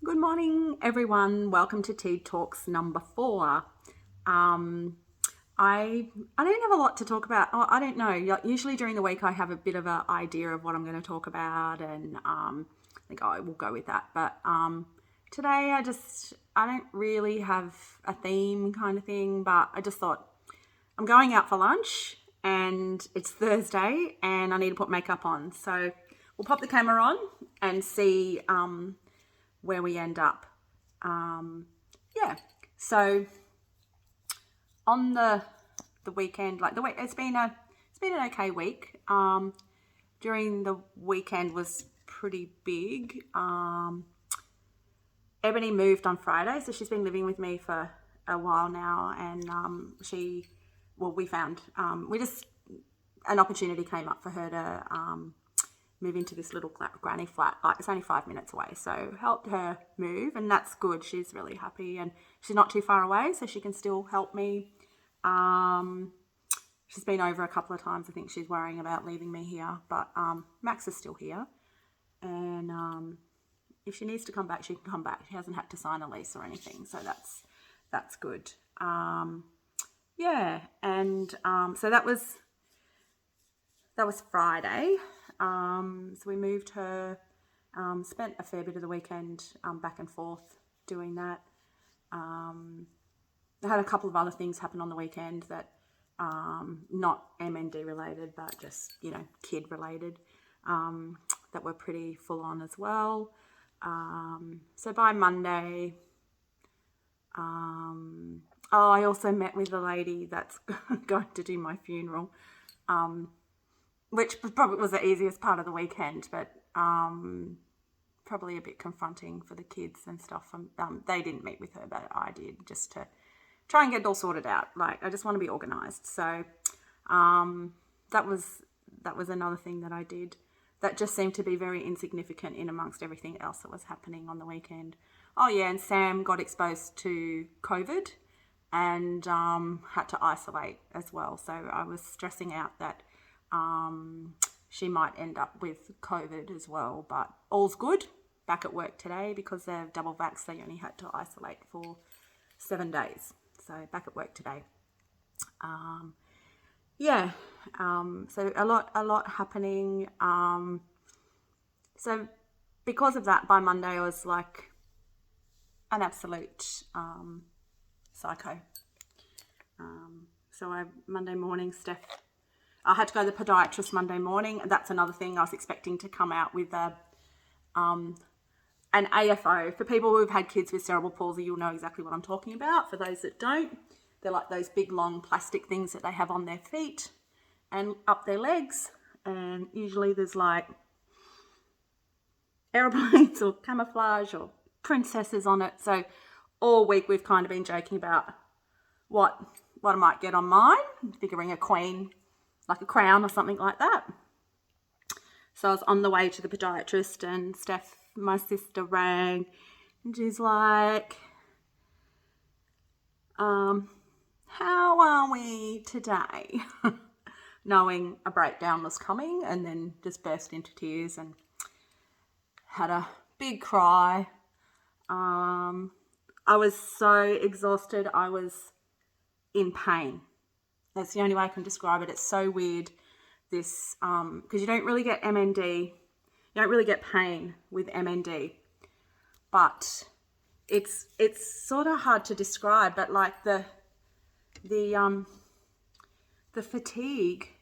Good morning, everyone. Welcome to Tea Talks number 4. I don't have a lot to talk about. Oh, I don't know. Usually during the week I have a bit of an idea of what I'm going to talk about, and I think I will go with that. But today I don't really have a theme kind of thing. But I just thought I'm going out for lunch, and it's Thursday, and I need to put makeup on. So we'll pop the camera on and see where we end up. So on the weekend, it's been an okay week. During the weekend was pretty big. Ebony moved on Friday, so she's been living with me for a while now, and we found an opportunity came up for her to move into this little granny flat. Like, it's only 5 minutes away, so helped her move, and that's good. She's really happy, and she's not too far away, so she can still help me. She's been over a couple of times. I think she's worrying about leaving me here, but Max is still here, and if she needs to come back, she can come back. She hasn't had to sign a lease or anything, so that's good. So that was Friday. So we moved her, spent a fair bit of the weekend back and forth doing that. I had a couple of other things happen on the weekend that not MND related, but just, kid related, that were pretty full on as well. So by Monday, I also met with the lady that's going to do my funeral, which probably was the easiest part of the weekend, but probably a bit confronting for the kids and stuff. They didn't meet with her, but I did, just to try and get it all sorted out. Like, I just want to be organised. So that was another thing that I did that just seemed to be very insignificant in amongst everything else that was happening on the weekend. Oh yeah, and Sam got exposed to COVID and had to isolate as well. So I was stressing out that she might end up with COVID as well, but all's good. Back at work today because they're double vaxxed. They only had to isolate for 7 days. So back at work today. So a lot happening. So because of that, by Monday I was like an absolute psycho. Monday morning, I had to go to the podiatrist Monday morning. That's another thing. I was expecting to come out with an AFO. For people who've had kids with cerebral palsy, you'll know exactly what I'm talking about. For those that don't, they're like those big, long plastic things that they have on their feet and up their legs. And usually there's like aeroplanes or camouflage or princesses on it. So all week we've kind of been joking about what I might get on mine, figuring a queen, like a crown or something like that. So I was on the way to the podiatrist, and Steph, my sister, rang, and she's like, how are we today? Knowing a breakdown was coming, and then just burst into tears and had a big cry. I was so exhausted. I was in pain. That's the only way I can describe it. It's so weird, this, because you don't really get MND. You don't really get pain with MND, but it's sort of hard to describe. But like the fatigue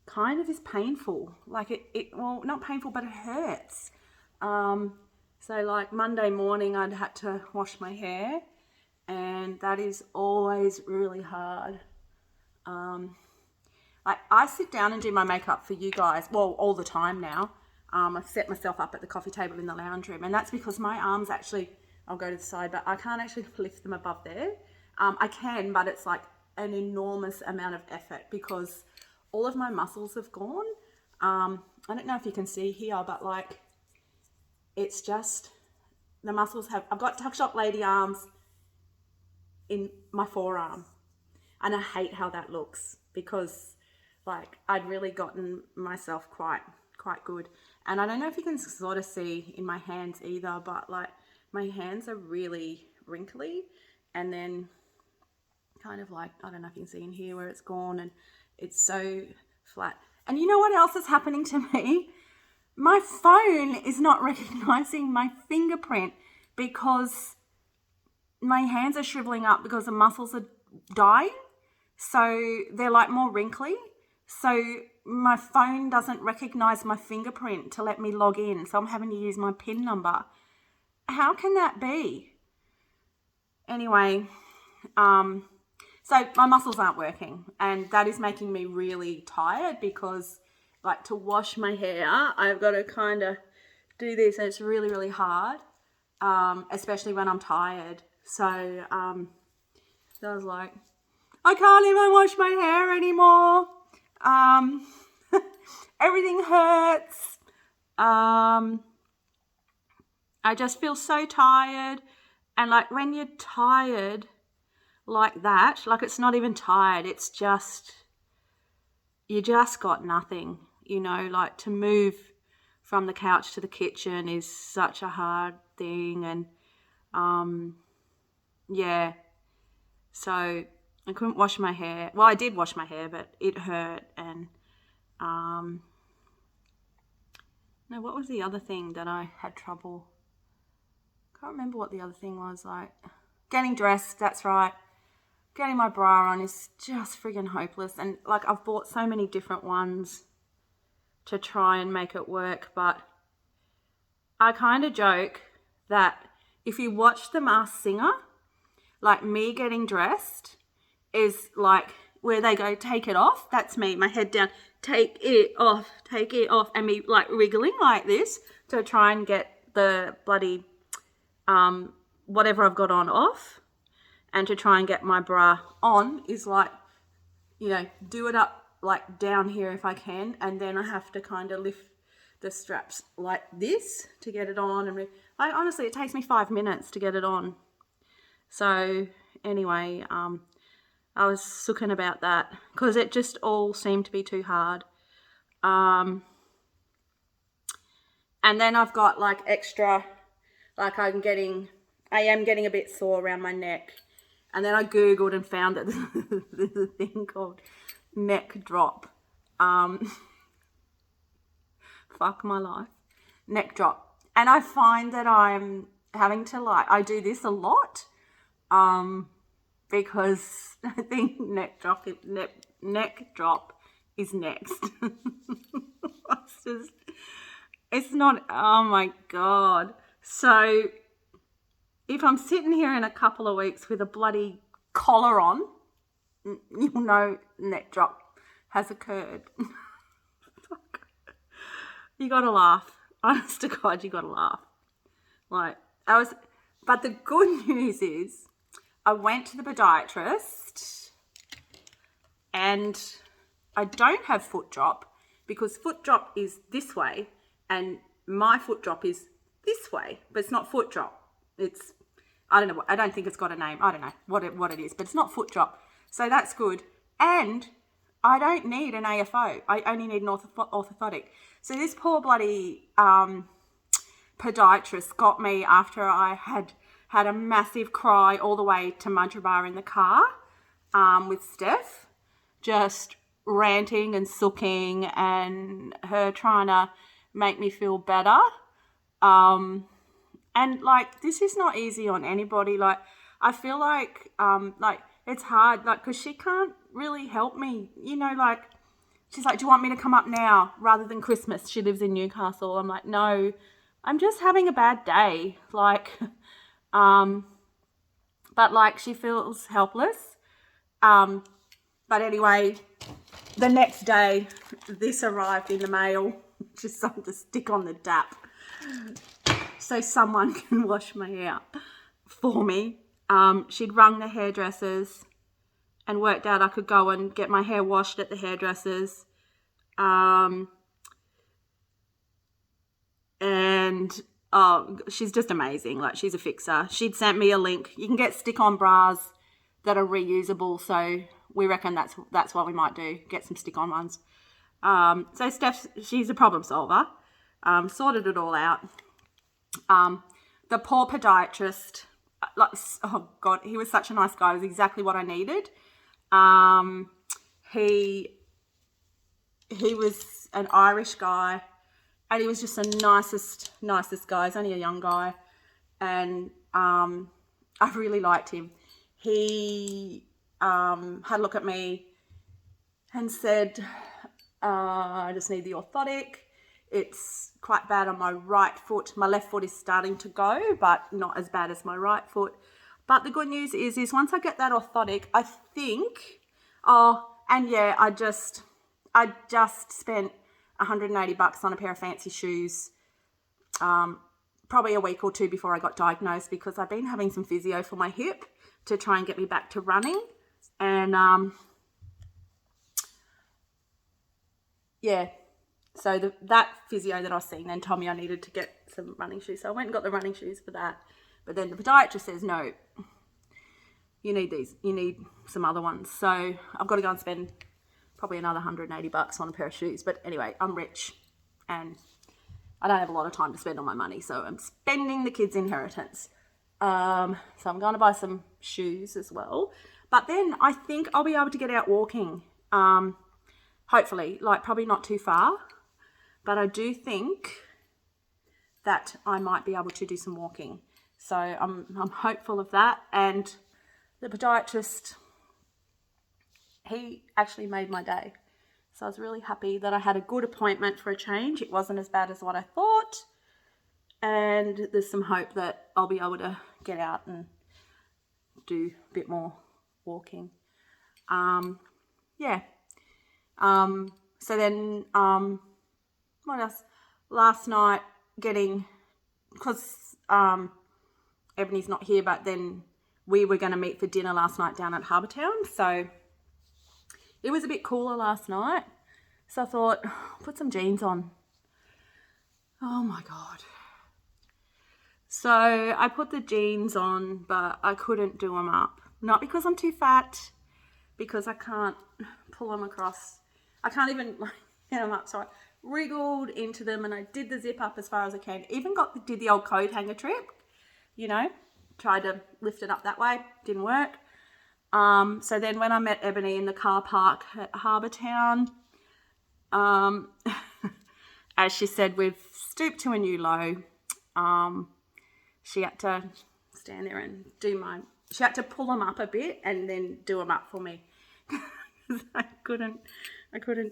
kind of is painful. Like well, not painful, but it hurts. So like Monday morning, I'd had to wash my hair, and that is always really hard. I sit down and do my makeup for you guys, well, all the time now. I've set myself up at the coffee table in the lounge room, and that's because my arms actually, I'll go to the side, but I can't actually lift them above there. I can, but it's like an enormous amount of effort because all of my muscles have gone. I don't know if you can see here, but like, it's just, the muscles I've got tuck shop lady arms in my forearm. And I hate how that looks because like I'd really gotten myself quite good. And I don't know if you can sort of see in my hands either, but like my hands are really wrinkly, and then kind of like, I don't know if you can see in here where it's gone, and it's so flat. And you know what else is happening to me? My phone is not recognizing my fingerprint because my hands are shriveling up because the muscles are dying. So they're like more wrinkly. So my phone doesn't recognize my fingerprint to let me log in. So I'm having to use my PIN number. How can that be? Anyway, so my muscles aren't working, and that is making me really tired because, like, to wash my hair, I've got to kind of do this, and it's really, really hard, especially when I'm tired. So I was like, I can't even wash my hair anymore. Everything hurts. I just feel so tired. And like when you're tired like that, like it's not even tired, it's just, you just got nothing, you know, like to move from the couch to the kitchen is such a hard thing. And yeah, so I couldn't wash my hair. Well, I did wash my hair, but it hurt. And no, what was the other thing that I had trouble? Can't remember what the other thing was. Like getting dressed, that's right. Getting my bra on is just friggin' hopeless. And like I've bought so many different ones to try and make it work, but I kind of joke that if you watch The Masked Singer, like me getting dressed is like where they go, take it off. That's me, my head down, take it off, and me like wriggling like this to try and get the bloody whatever I've got on off, and to try and get my bra on is like, you know, do it up like down here if I can, and then I have to kind of lift the straps like this to get it on. And like honestly, it takes me 5 minutes to get it on. So anyway, I was sooking about that because it just all seemed to be too hard. And then I've got like extra, like I am getting a bit sore around my neck. And then I Googled and found that there's a thing called neck drop. Fuck my life. Neck drop. And I find that I'm having to I do this a lot. Because I think neck drop is next. It's not, oh my God. So if I'm sitting here in a couple of weeks with a bloody collar on, you'll know neck drop has occurred. You gotta laugh. Honest to God, you gotta laugh. But the good news is I went to the podiatrist and I don't have foot drop because foot drop is this way and my foot drop is this way, but it's not foot drop. It's, I don't know, I don't think it's got a name. I don't know what it is, but it's not foot drop. So that's good. And I don't need an AFO. I only need an orthotic. So this poor bloody podiatrist got me after I had a massive cry all the way to Mudgeeraba in the car with Steph, just ranting and sooking and her trying to make me feel better. And like, this is not easy on anybody. Like, I feel like it's hard, like, because she can't really help me, you know, like, she's like, do you want me to come up now rather than Christmas? She lives in Newcastle. I'm like, no, I'm just having a bad day. Like, but like, she feels helpless. But anyway, the next day, this arrived in the mail, just something to stick on the DAP. So someone can wash my hair for me. She'd rung the hairdressers and worked out I could go and get my hair washed at the hairdressers. And she's just amazing. Like, she's a fixer. She'd sent me a link. You can get stick-on bras that are reusable, so we reckon that's what we might do, get some stick-on ones. So Steph, she's a problem solver. Sorted it all out. the poor podiatrist, like, oh God, he was such a nice guy. It was exactly what I needed. He was an Irish guy, and he was just the nicest guy. He's only a young guy, and I really liked him. He had a look at me and said, I just need the orthotic. It's quite bad on my right foot. My left foot is starting to go, but not as bad as my right foot. But the good news is once I get that orthotic, I think, I just spent $180 on a pair of fancy shoes, probably a week or two before I got diagnosed, because I've been having some physio for my hip to try and get me back to running. And so that physio that I was seeing then told me I needed to get some running shoes. So I went and got the running shoes for that. But then the podiatrist says, no, you need these. You need some other ones. So I've got to go and spend probably another $180 on a pair of shoes. But anyway, I'm rich and I don't have a lot of time to spend on my money. So I'm spending the kids' inheritance. So I'm going to buy some shoes as well. But then I think I'll be able to get out walking. Hopefully, like probably not too far. But I do think that I might be able to do some walking. So I'm hopeful of that. And the podiatrist, he actually made my day. So I was really happy that I had a good appointment for a change. It wasn't as bad as what I thought. And there's some hope that I'll be able to get out and do a bit more walking. So then, what else? Last night, because Ebony's not here, but then we were going to meet for dinner last night down at Harbour Town. So it was a bit cooler last night. So I thought, put some jeans on. Oh my God. So I put the jeans on, but I couldn't do them up. Not because I'm too fat, because I can't pull them across. I can't even get them up. So I wriggled into them and I did the zip up as far as I can. Even did the old coat hanger trick, tried to lift it up that way. Didn't work. So then when I met Ebony in the car park at Harbour Town, as she said, we've stooped to a new low. She had to stand there and she had to pull them up a bit and then do them up for me. I couldn't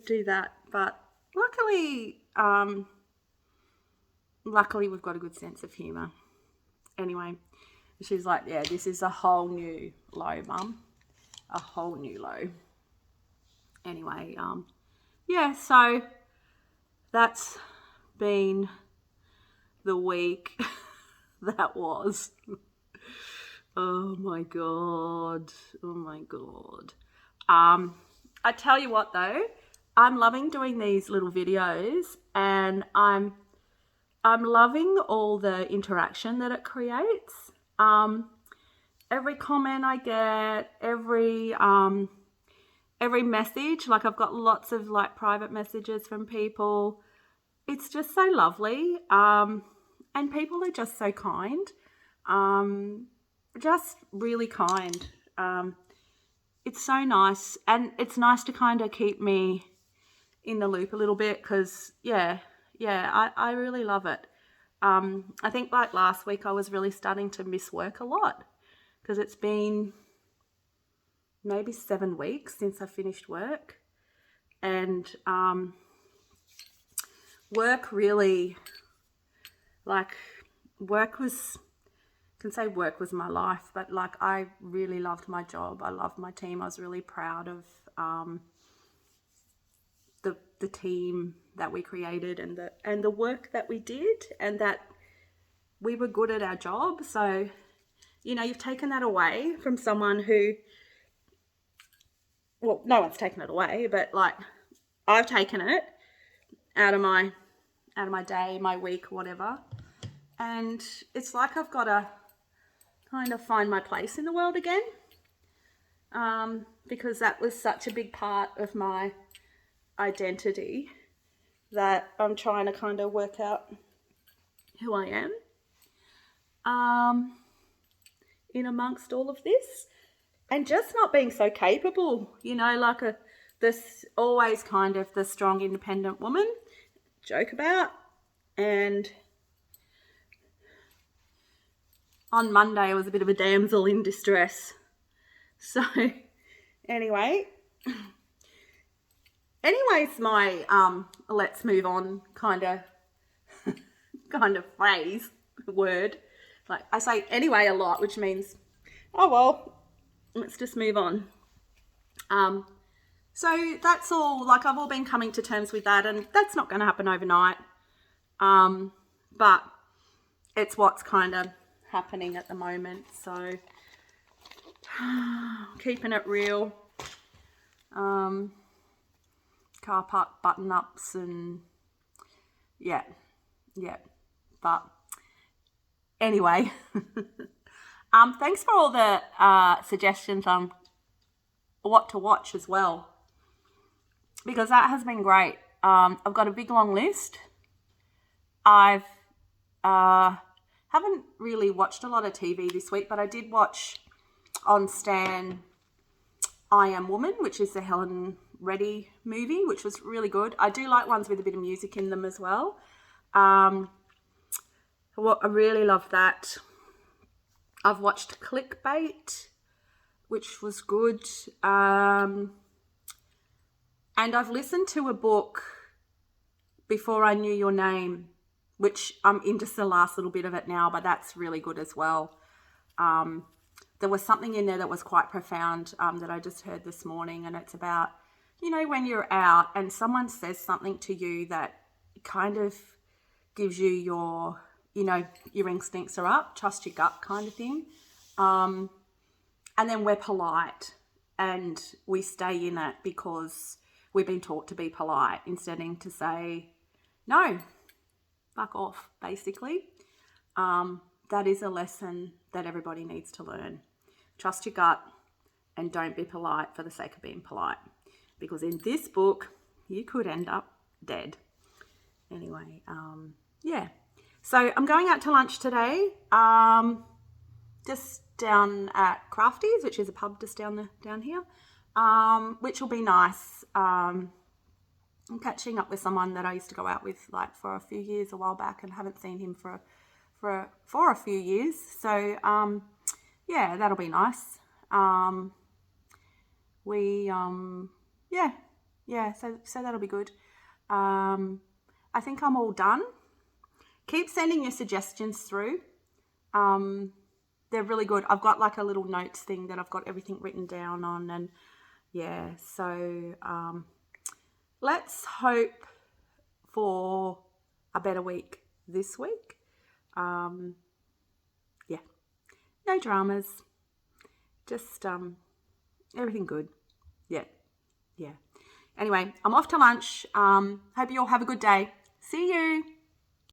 do that. But luckily we've got a good sense of humour. Anyway, she's like, yeah, this is a whole new low, Mum. A whole new low. Anyway, so that's been the week that was. Oh my God. I tell you what though, I'm loving doing these little videos, and I'm loving all the interaction that it creates. Every comment I get, every message, like I've got lots of like private messages from people. It's just so lovely. And people are just so kind. Just really kind. It's so nice, and it's nice to kind of keep me in the loop a little bit, because I really love it. I think like last week I was really starting to miss work a lot, because it's been maybe 7 weeks since I finished work, and work really, like work was my life, but like I really loved my job. I loved my team. I was really proud of the team that we created and the work that we did, and that we were good at our job. So, you've taken that away from someone who, well, no one's taken it away, but like I've taken it out of my day, my week, whatever. And it's like I've got to kind of find my place in the world again, because that was such a big part of my identity that I'm trying to kind of work out who I am. in amongst all of this, and just not being so capable, like this always kind of the strong independent woman joke about. And on Monday I was a bit of a damsel in distress. So anyways, my let's move on kind of phrase, word, like I say anyway a lot, which means, oh well, let's just move on. So that's all, like I've all been coming to terms with that, and that's not going to happen overnight. But it's what's kind of happening at the moment. So keeping it real. Carpark button-ups and yeah. But anyway, thanks for all the suggestions on what to watch as well, because that has been great. I've got a big long list. I've haven't really watched a lot of TV this week, but I did watch on Stan I Am Woman, which is the Helen Reddy movie, which was really good. I do like ones with a bit of music in them as well. I really love that. I've watched Clickbait, which was good. And I've listened to a book, Before I Knew Your Name, which I'm into the last little bit of it now, but that's really good as well. There was something in there that was quite profound that I just heard this morning, and it's about, when you're out and someone says something to you that kind of gives you your instincts are up, trust your gut kind of thing. And then we're polite and we stay in it because we've been taught to be polite instead of to say, no, fuck off, basically. That is a lesson that everybody needs to learn. Trust your gut and don't be polite for the sake of being polite. Because in this book, you could end up dead. Anyway, yeah. So I'm going out to lunch today, just down at Crafty's, which is a pub just down here, which will be nice. I'm catching up with someone that I used to go out with for a few years a while back, and haven't seen him for a few years. So yeah, that'll be nice. So that'll be good. I think I'm all done. Keep sending your suggestions through. They're really good. I've got like a little notes thing that I've got everything written down on, and yeah, so let's hope for a better week this week. Yeah, no dramas, just everything good. Yeah. Anyway, I'm off to lunch. Hope you all have a good day. See you.